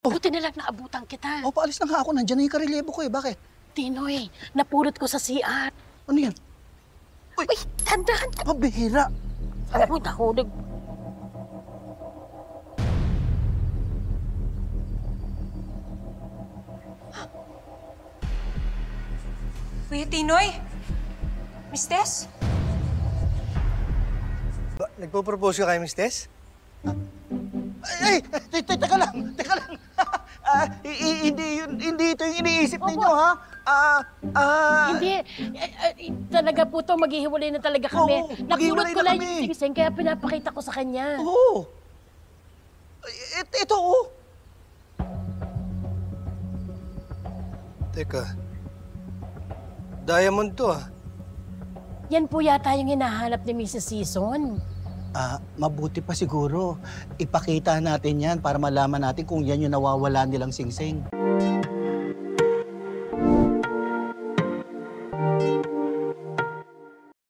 Oh. Buti na lang naabutan kita. O, paalis na nga ako. Nandiyan na yung karelyebo ko eh. Bakit? Tinoy, napulot ko sa CR. Ano yan? Uy, tandahan ka. Pabihira. Ako, nahulog. Kuya Tinoy? Miss Tess? Nagpo-propose ka kay Miss Tess? Ay, teka lang. Hindi ito yung iniisip ninyo, ha? Hindi. Talaga po to, maghihiwalay na talaga kami. Oo, Napulot maghihiwalay ko na lang kami. yung singsing, kaya pinapakita ko sa kanya. Oo. Ito, oh. Teka. Diamond to, ah. Yan po yata yung hinahanap ni Mrs. Season. Mabuti pa siguro. Ipakita natin yan para malaman natin kung yan yung nawawala nilang singsing.